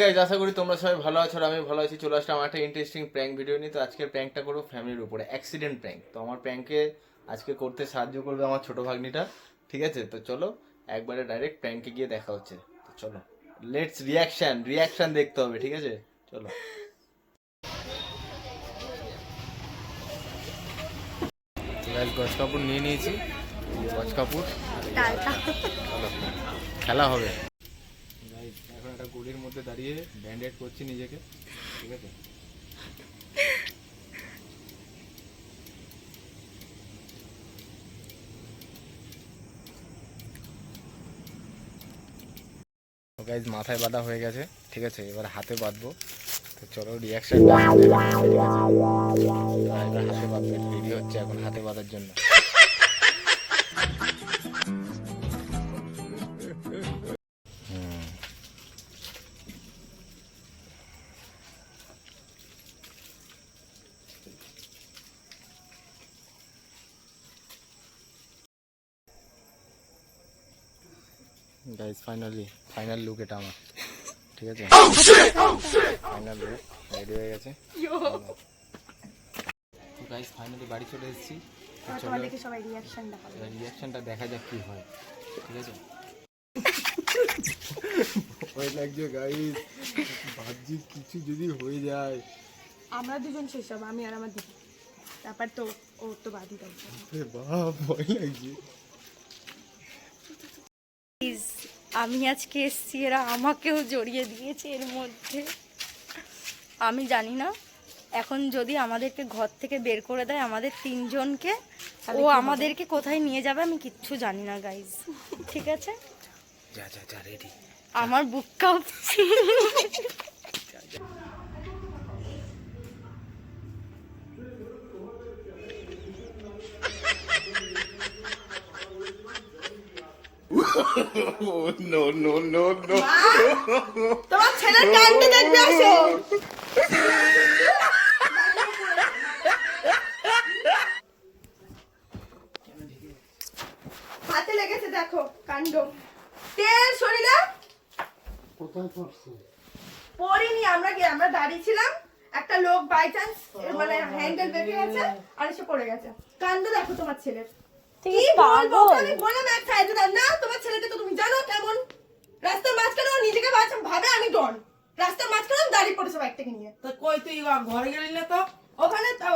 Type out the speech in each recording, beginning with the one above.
Guys, আশা করি তোমরা সবাই ভালো আছো আর আমি ভালো আছি। চলে আসলাম একটা ইন্টারেস্টিং প্র্যাঙ্ক ভিডিও নিয়ে। তো আজকের প্র্যাঙ্কটা করবো ফ্যামিলির উপরে, অ্যাক্সিডেন্ট প্র্যাঙ্ক। তো আমার প্র্যাঙ্কে আজকে করতে সাহায্য করবে আমার ছোট ভাগ্নিটা, ঠিক আছে? তো চলো একবারে ডাইরেক্ট প্র্যাঙ্কে গিয়ে দেখা হচ্ছে। তো চলো, লেটস রিয়াকশন দেখতে হবে, ঠিক আছে? চলো গাইস, গজ কাপড় নিয়ে নিয়েছি, গজ কাপড়, চলো খেলা হবে। গাইস, এখন একটা গুলির মধ্যে দাঁড়িয়ে ব্যান্ডেড করছি নিজেকে, ঠিক আছে? গাইজ মাথায় বাঁধা হয়ে গেছে, ঠিক আছে? এবার হাতে বাঁধবো। তো চলো রিয়াকশনটা, ঠিক আছে? এবার হাতে বাঁধবো, রেডি হচ্ছে এখন হাতে বাঁধার জন্য। গাইজ ফাইনাল লুক এটা আমার, ঠিক আছে? ফাইনাল লুক রেডি হয়ে গেছে। তো গাইজ ফাইনালি বাড়ি চলে এসেছি। রিয়াকশনটা দেখা যাক কি হয়, ঠিক আছে? ভয় লাগছে গাইজ, ভাবছি কিছু যদি হয়ে যায়। আমরা দুজন শেষ হব, আমি আর আমার দিদি, তারপর তো ও তো বাদি থাকবে। বাপ, ভয় লাগছে। আমি আজকে এসছি, এরা আমাকেও জড়িয়ে দিয়েছে এর মধ্যে। আমি জানি না এখন যদি আমাদেরকে ঘর থেকে বের করে দেয় আমাদের তিনজনকে, ও আমাদেরকে কোথায় নিয়ে যাবে আমি কিচ্ছু জানি না গাইজ, ঠিক আছে? যা যা যা, রেডি। আমার বুক কাঁপছে। নো নো নো নো, তোমার ছেলের কাণ্ডে দেখবে, আসো। হাতে লেগেছে, দেখো কাণ্ড। তেল শরীরে কোথায় পড়ছে? পড়িনি, আমরা দাঁড়িয়ে ছিলাম, একটা লোক বাই চান্স মানে হ্যান্ডেল বেঁকে গেছে আর এসে পড়ে গেছে। কাণ্ড দেখো তোমার ছেলের। কি বলবো, আমি বললাম এক সাইডে দাঁড় না। তোমার ছেলেকে তো তুমি জানো কেমন, রাস্তার মাঝখানে ও নিজেকে বাঁচাম ভাবে আমি ডন, রাস্তার মাঝখানে দাঁড়িয়ে পড়েছে বাইকটাকে নিয়ে। তো কই তুই ঘরে গেলি না? তো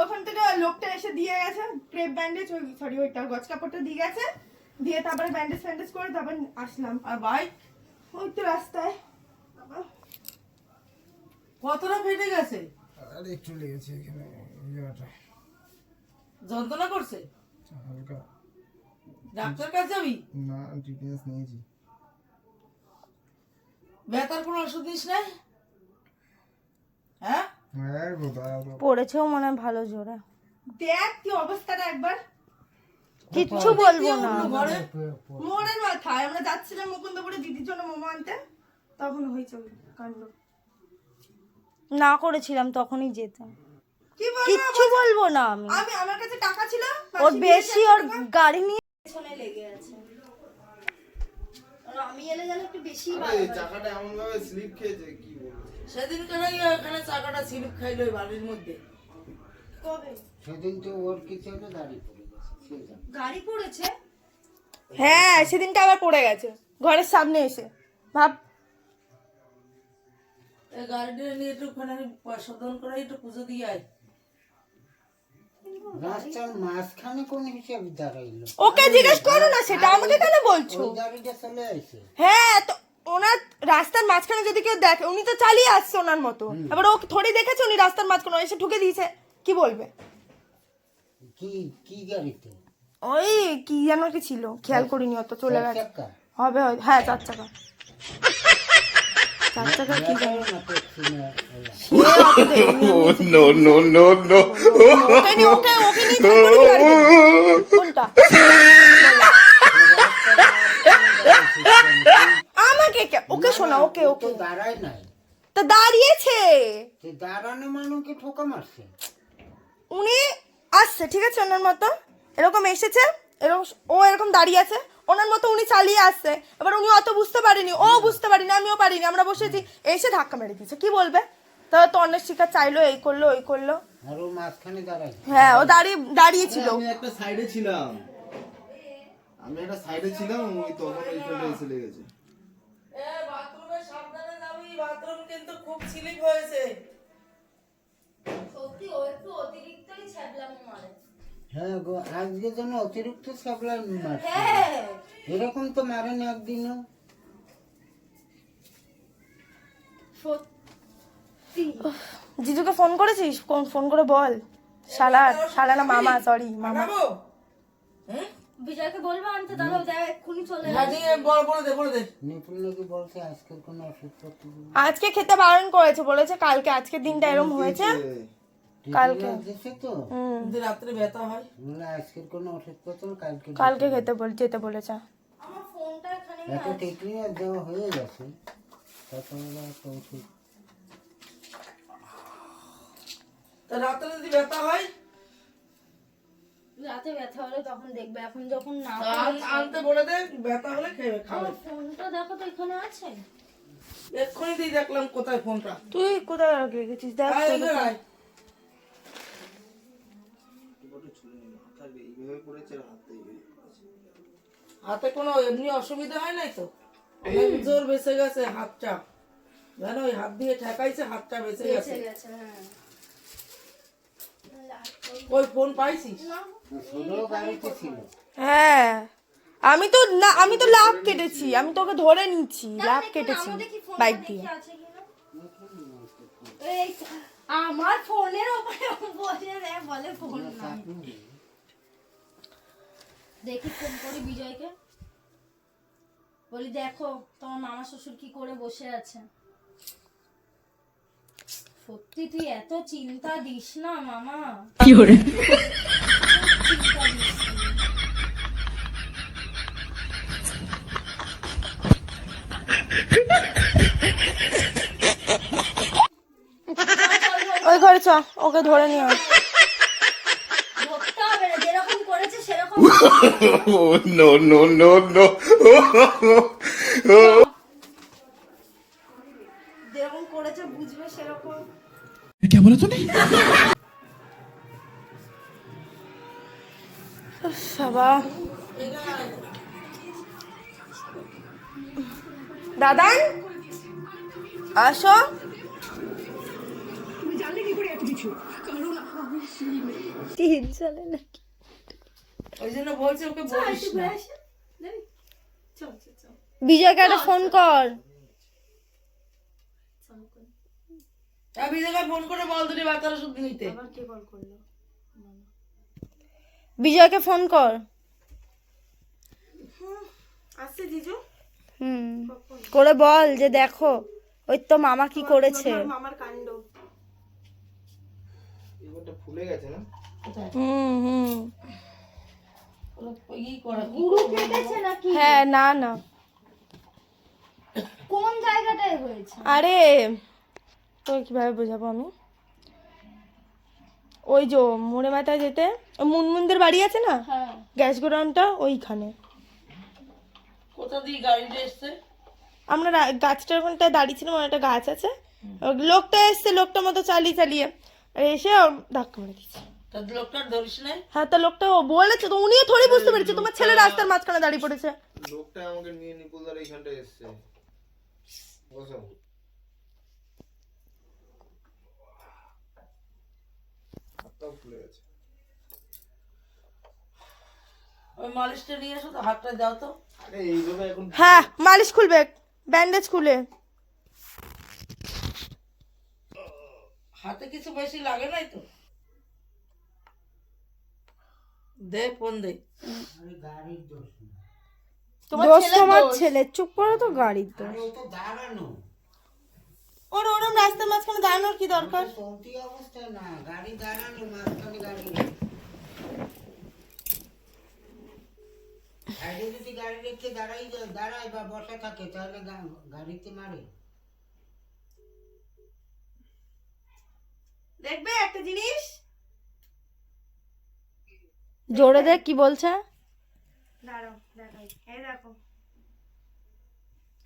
ওখান থেকে লোকটা এসে দিয়ে গেছে ক্রেপ ব্যান্ডেজ, সরি ওইটা গজ কাপড়টা দিয়ে গেছে, দিয়ে তারপরে ব্যান্ডেজ করে তারপর আসলাম। আর ভাই ওই তো রাস্তায়। কতটা ফেটে গেছে? আর একটু লেগেছে এখানে, জায়গাটা যন্ত্রণা করছে? হালকা। ডাক্তার কাছে যাবি? না, ট্রিটমেন্ট নিয়েছি। ব্যথার কোনো ওষুধ নিস না? হ্যাঁ, হ্যাঁ গো, পড়েছেও মনে হয় ভালো জোরে। দেখ কি অবস্থাটা একবার, কিচ্ছু বলবো না। ঘরে মোড়ের মাথায় আমরা যাচ্ছিলাম মুকুন্দপুরে দিদির জন্য মোমো আনতে, তখন হয়েছে ওই কাণ্ড। না করেছিলাম তখনই যেতাম, কিচ্ছু বলবো না। আমি আমার কাছে টাকা ছিল, ওর বেশি, ওর গাড়ি নিয়ে পেছনে লেগে আছে। আর আমি এলে যেন একটু বেশি চাকাটা এমন ভাবে স্লিপ খেয়েছে, কি বলবো। সেদিন এখানে চাকাটা স্লিপ খাইলো বাড়ির মধ্যে। কবে? সেদিন তো ওর কিছু একটা দাঁড়িয়ে পড়ে গেছে। গাড়ি পড়েছে? হ্যাঁ, সেদিনটা আবার পড়ে গেছে ঘরের সামনে এসে। ভাব, এই গাড়িটা নিয়ে একটুখানি শোধন করে একটু পুজো দিয়ে আয়। রাস্তার মাঝখানে কোন হিসাবে দাঁড়াইলো? ওকে জিজ্ঞেস করো না সেটা, আমাকে কেন বলছো? ওই গাড়িটা চলে আসে। হ্যাঁ, তো ওনার রাস্তার মাঝখানে যদি কেউ দেখে, উনি তো চালিয়ে আসছে ওনার মতো, এবার ও থোড়ি দেখেছে উনি রাস্তার মাঝখানে এসে ঢুকে দিয়েছে, কি বলবে? কি কি গাড়িতে? ওই কি যেন কি ছিল, খেয়াল করিনি, অত চলে গেছে। চাকা? হবে হ্যাঁ, 4 চাকা। 4 চাকা কি জানি না, ট্যাক্সি না, Ola. No no no no, okay নিয়ে কোনটা? আমাকে ওকে শোনা, ওকে তো দাঁড়ায় নাই, তা দাঁড়িয়েছে। সে দাঁড়ানো মানুষকে ঠোকা মারছে। উনি আসছে, ঠিক আছে, ওনার মতো এরকম এসেছে, এরকম ও এরকম দাঁড়িয়ে আছে, ওনার মতো উনি চালিয়ে আসছে, এবার উনি অত বুঝতে পারেনি, ও বুঝতে পারিনি, আমিও পারিনি, আমরা বসেছি, এসে ধাক্কা মেরে দিয়েছে। কি বলবে? তাহলে তো অন্যের শিকার চাইলো, এই করলো ওই করলো। আর ও মাঝখানে দাঁড়ায়। হ্যাঁ ও দাঁড়িয়েছিল। আমি একটা সাইডে ছিলাম, ওই তখন ওইখানটা এসে লেগেছে। বাথরুমে সাবধানে যাবি, বাথরুম কিন্তু খুব স্লিপ হয়েছে। সত্যি ও একটু অতিরিক্তই ছ্যাবলামো মারে। হ্যাঁ গো, আজকে যেন অতিরিক্ত সাপ্লাই মারছে। হ্যাঁ এরকম তো মারেনি একদিনও। সত্যি। জিজুকে ফোন করেছিস? ফোন করে বল। শালা না মামা, সরি মামা। বানাবো? হুম? বিজয়কে বলবো আনতে, তাহলে দেখ এক্ষুনি চলে হ্যাঁ, যাবে। নিয়ে বলে দে। নিপুণ নাকি বলছে আজকের কোনো ওষুধপত্র নেই। আজকে খেতে বারণ করেছে, বলেছে কালকে, আজকের দিনটা এরকম হয়েছে কালকে। দিছে তো যদি রাত্রে ব্যথা হয়। বলে আজকের কোনো ওষুধপত্র কালকে যেতে বলেছে। আমার ফোনটা এখানে একটা টিকলি আর দেওয়া হয়ে গেছে, তারপরে একটা ওষুধ। তা রাত্রে যদি ব্যথা হয় রাতে ব্যথা হলে তখন দেখবে, এখন যখন না আনতে বলে দে, ব্যথা হলে খাবে। আমার ফোনটা দেখো তো এখানে আছে। এক্ষুনি দিয়ে দেখলাম কোথায় ফোনটা। তুই কোথায় রেখেছিস? দেখ আয়, তো। এদিকে আয়। হাতে কোনো এমনি অসুবিধা হয় নাই তো? অনেক জোর বেঁচে গেছে হাতটা, জানো ওই হাত দিয়ে ঠেকাইছে, হাতটা বেঁচে গেছে। বেঁচে গেছে, হ্যাঁ। ওই ফোন পাইছিস? ষোলো গাড়িতে ছিল। হ্যাঁ আমি তো লাভ কেটেছি, আমি তোকে ধরে নিচ্ছি, লাভ কেটেছি বাইক দিয়ে। আছে কিনা? এই আমার ফোনের উপরে বসে দেয়, বলে ফোন নাই। দেখি ফোন করি বিজয়কে, বলি দেখো তোমার মামা শ্বশুর কি করে বসে আছে। সত্যি তুই এত চিন্তা দিস না মামা। কি করে? চিন্তা দিস না। ওই ঘরে চ, ওকে ধরে নিয়ে আয়। ধরতে হবে না, যেরকম করেছে সেরকম। No. যেরকম করেছে বুঝবে সেরকম। বাবা দাদান আসো। ওই জন্য বলছে ওকে বলিস না। বিজয়কে একটা ফোন কর। বিজয়কে ফোন করে বল দুটি বাচ্চার ওষুধ নিতে। বিজয়কে ফোন কর। আসছে জিজু। করে বল যে দেখো ওই তো মামা কি করেছে। মামার কাণ্ড। এবারটা ফুলে গেছে না? গুরু কেটেছে নাকি? হ্যাঁ না কোন জায়গাটায় হয়েছে? আরে তোর কিভাবে বোঝাবো আমি, ওই যে মোড়ে মাথায় যেতে মুনমুনদের বাড়ি আছে না, হ্যাঁ। গ্যাস গোডাউনটা ওইখানে। কোথা দিয়ে গাড়িটা এসছে? আমরা গাছটার ওখানটায় দাঁড়িয়েছিলাম, একটা গাছ আছে, লোকটা এসছে, লোকটা মতো চালিয়ে আর এসে ধাক্কা মেরে দিচ্ছে। তা লোকটার ধরিস নাই? হ্যাঁ তা লোকটা ও বলেছে তো, উনিও থোড়ি বুঝতে পেরেছে তোমার ছেলে রাস্তার মাঝখানে দাঁড়িয়ে পড়েছে। লোকটা আমাকে নিয়ে নিপুলদার এইখানটা এসছে। বসো। হাতটাও ফুলে গেছে। ওই মালিশটা নিয়ে এসো তো, হাতটা দাও তো। আরে এইভাবে এখন হ্যাঁ মালিশ খুলবে, ব্যান্ডেজ খুলে। হাতে কিছু বেশি লাগে নাই তো? দে ফোন দে। গাড়ির দোষ না, দোষ তোমার ছেলে, চুপ করো তো, গাড়ির দোষ। ও তো দাঁড়ানো, ওরম রাস্তার মাঝখানে দাঁড়ানোর কি দরকার? চলতি অবস্থায় না, গাড়ি দাঁড়ানো, মাঝখানে গাড়ি। সাইডে যদি গাড়ি রেখে দাঁড়ায় বা বসা থাকে তাহলে গাড়িতে মারে। দেখবে একটা জিনিস জোরে দেখ কি বলছে। দাঁড়াও দেখাই, এই দেখো,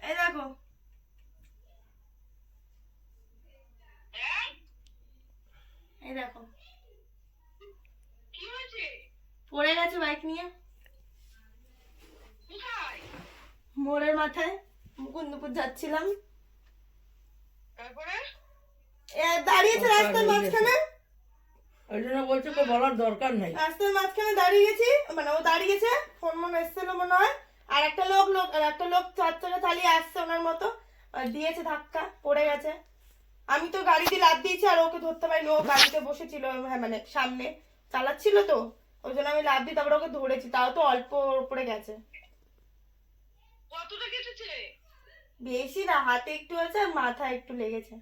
এই দেখো, এই দেখো পড়ে গেছে বাইক নিয়ে মোড়ের মাথায়, মুকুন্দপুর যাচ্ছিলাম, দাঁড়িয়েছে রাস্তার মাঝখানে, ওই জন্য বলছে তো বলার দরকার নাই। রাস্তার মাঝখানে দাঁড়িয়ে গেছি, মানে ও দাঁড়িয়েছে, ফোন মনে এসেছিল মনে হয়, আর একটা লোক চার চাকা চালিয়ে আসছে ওনার মতো, আর দিয়েছে ধাক্কা, পড়ে গেছে। আমি তো গাড়ি দিয়ে লাফ দিয়েছি, আর ওকে ধরতে পারিনি, ও গাড়িতে বসেছিল, হ্যাঁ মানে সামনে চালাচ্ছিল তো, ওই জন্য আমি লাফ দিই, তারপরে ওকে ধরেছি, তাও তো অল্প উপরে গেছে। কতটা কেটেছে? বেশি না, হাতে একটু আছে আর মাথায় একটু লেগেছে।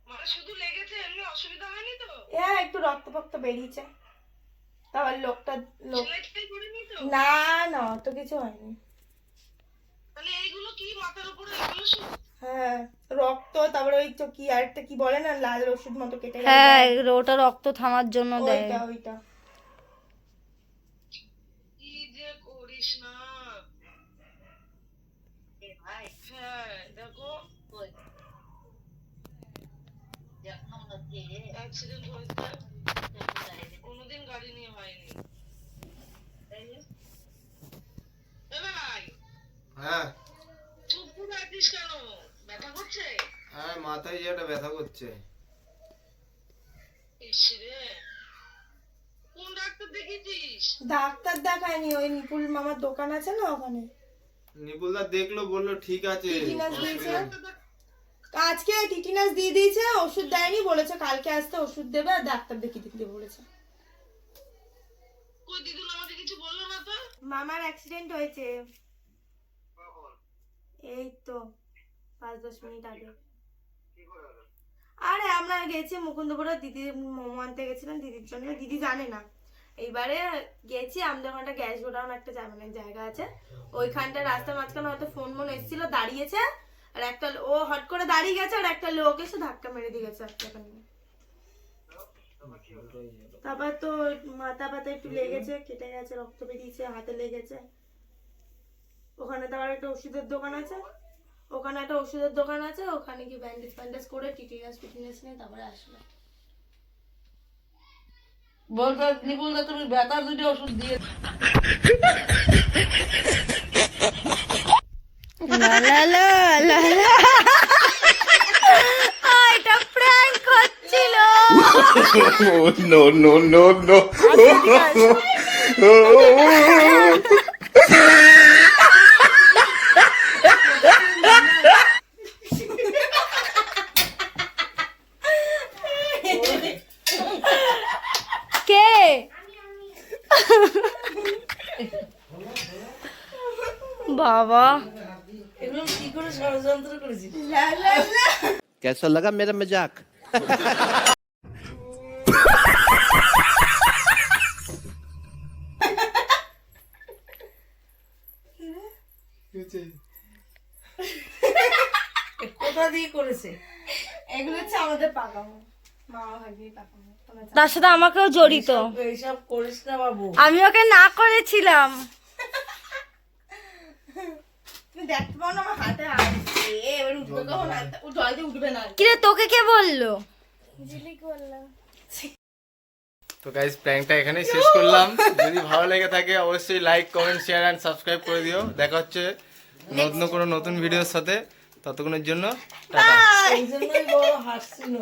মানে শুধু লেগেছে, এমনি অসুবিধা হয়নি তো? হ্যাঁ একটু রক্ত ফক্ত বেরিয়েছে, তারপর লোক সেলাই করেনি তো? না না অত কিছু হয়নি। তাহলে এইগুলো কি মাথার উপরে এগুলো শুধু? হ্যাঁ রক্ত, তারপরে ওই তো কি আরেকটা কি বলে না, লাল ওষুধ মতো কেটে গেছে, হ্যাঁ ওটা রক্ত থামার জন্য দেয়। ওইটা কি যে করিস না ভাই। হ্যাঁ দেখো অ্যাক্সিডেন্ট হয়েছে, কোনোদিন গাড়ি নিয়ে হয়নি। এ ভাই হ্যাঁ চুপ করে আছিস কেন? ব্যথা করছে? হ্যাঁ মাথায় যে একটা ব্যথা করছে। ইস রে, কোন ডাক্তার দেখিয়েছিস? ডাক্তার দেখায়নি, ওই নিপুল মামার দোকান আছে না ওখানে, নিপুলদা দেখলো, বললো ঠিক আছে, টিটিনাস দিয়েছে, আজকে টিটিনাস দিয়ে দিয়েছে, ওষুধ দেয়নি, বলেছে কালকে আসতে ওষুধ দেবে, আর ডাক্তার দেখিয়ে দিতে বলেছে। কই দিদুন আমাকে কিছু বললো না তো? মামার অ্যাক্সিডেন্ট হয়েছে এই তো 5-10 মিনিট আগে। আরে আমরা গেছি মুকুন্দপুরে, দিদি মোমো আনতে গেছিলাম দিদির জন্য, দিদি জানে না, এইবারে গেছি আমাদের ওখানটা গ্যাস গোডাউন একটা জায়গা আছে, ওইখানটা রাস্তার মাঝখানে হয়তো ফোন মনে এসেছিল, দাঁড়িয়েছে, আর একটা ও হট করে দাঁড়িয়ে গেছে, আর একটা লোক এসে ধাক্কা মেরে দিয়ে গেছে একটা নিয়ে। তারপর তো মাথা ব্যথা একটু লেগেছে, কেটে গেছে, রক্ত বেরিয়েছে, হাতে লেগেছে। ওখানে তো আবার একটা ওষুধের দোকান আছে, ওখানে কি ব্যান্ডেজ করে টিটিনাস নিয়ে তারপরে আসলো। বলতো নিপুলদা তুমি ব্যথার দুটো ওষুধ দিয়ে এটা প্র্যাঙ্ক হচ্ছিল। no no no no কে বাবা এগুলো কি করে ষড়যন্ত্র করেছিস? कैसा लगा मेरा मजाक? কোথা দিয়ে করেছে? এগুলো হচ্ছে আমাদের পাকামো, মামা ভাগ্নির পাকামো, তোমরা জানো। তার সাথে আমাকেও জড়িত, এইসব করিস না বাবু। আমি ওকে না করেছিলাম। তুমি দেখতে পাও না আমার হাতে আসছে, এবার উঠবে কখন, ও জলদি উঠবে না। কিরে তোকে কে বললো? তো গাইস প্র্যাঙ্কটা এখানেই শেষ করলাম। যদি ভালো লেগে থাকে অবশ্যই like comment share and subscribe করে দিও। দেখা হচ্ছে কোনো নতুন ভিডিওর সাথে, ততক্ষণের জন্য টাটা। এই জন্যই বড় হাসছিল।